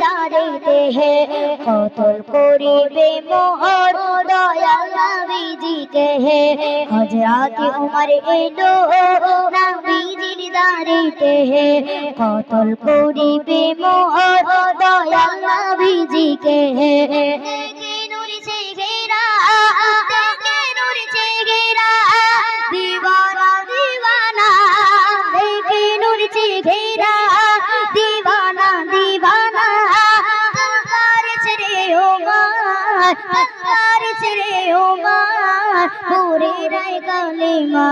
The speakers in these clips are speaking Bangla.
দিদারেতে হে কতল করিবে মোহর দয়াল নবীজিকে হে হযরত উমর এলো নবীজির দারেতে হে কতল করিবে মোহর দয়াল নবীজিকে হে দেখে নূর চেহারা দেখে নূর চেহারা दीवाना दीवाना देखे नूर चेहरा दीवाना दीवाना तलवार चले उमर तलवार चले उमर पूरे राय कलेमा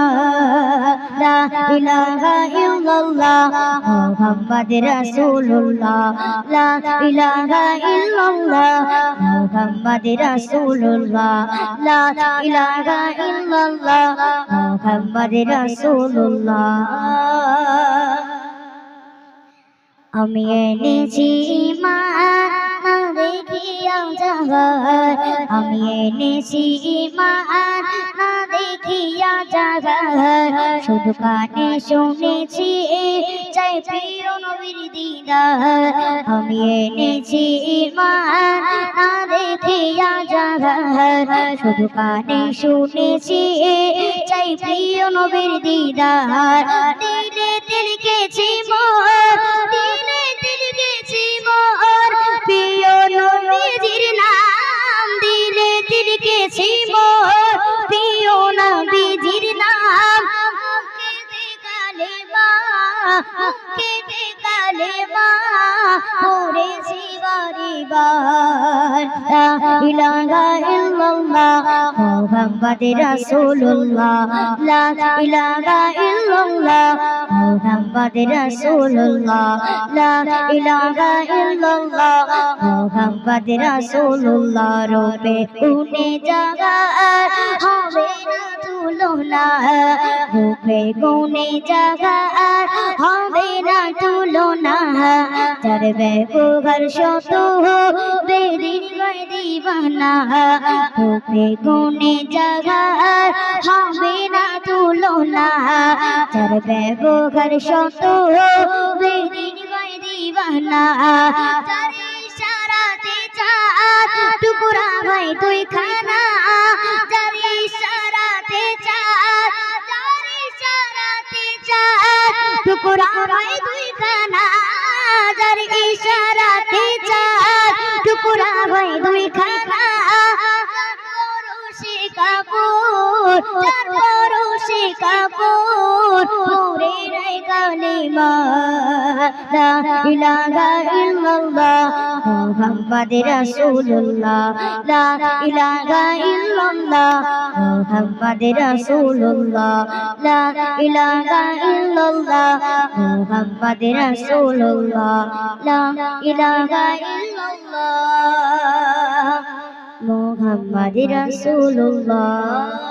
ला इलाहा इल्लल्लाह मुहम्मद रसूलुल्लाह ला इलाहा इल्लल्लाह मुहम्मद रसूलुल्लाह ला इलाहा इल्लल्लाह मुहम्मद रसूलुल्लाह আমি এনেছি ঈমান না দেখিয়া জাগার আমি এনেছি ঈমান না দেখিয়া জাগার শুধু কানে শুনেছি চাই প্রিয় নবীর দিদার আমি এনেছি ঈমান না দেখিয়া জাগার শুধু কানে শুনেছি চাই প্রিয় নবীর দিদার দিলে তিলকেছি মোর দিলে তিলকেছি মোর প্রিয় নবীজির নাম দিলে তিলকেছি মোর প্রিয় নবীজির নাম কেতে কালেমা কেতে কালেমা পড়েছি বারবার লা ইলাহা ইল্লাল্লাহ মুহাম্মদ রাসূলুল্লাহ লা ইলাহা ইল্লাল্লাহ মুহাম্মদ রাসূলুল্লাহ লা ইলাহা ইল্লাল্লাহ মুহাম্মদ রাসূলুল্লাহ রূপে গুণে জাগার হবে না তুলনা রূপে গুণে জাগার হবে না তুলনা যার ব্যবহার শত বেদিন দিবানা রূপে গুণে জাগার হবে না তুলনা যার ব্যবহার শত বেদিন দিবানা যার ইশারাতে চাঁদ টুকরা হয় তুই খানা যার ইশারাতে চাঁদ যার ইশারাতে চাঁদ টুকরা হয় তুই খানা যার ইশারাতে চাঁদ টুকরা হয় তুই খানা পরশে কাপুর পুরে রায় কালেমা লা ইলাহা ইল্লাল্লাহ মুহাম্মদ রাসূলুল্লাহ লা ইলাহা ইল্লাল্লাহ মুহাম্মদ রাসূলুল্লাহ লা ইলাহা ইল্লাল্লাহ মুহাম্মদ রাসূলুল্লাহ লা ইলাহা ইল্লাল্লাহ মুহাম্মদ রাসূলুল্লাহ।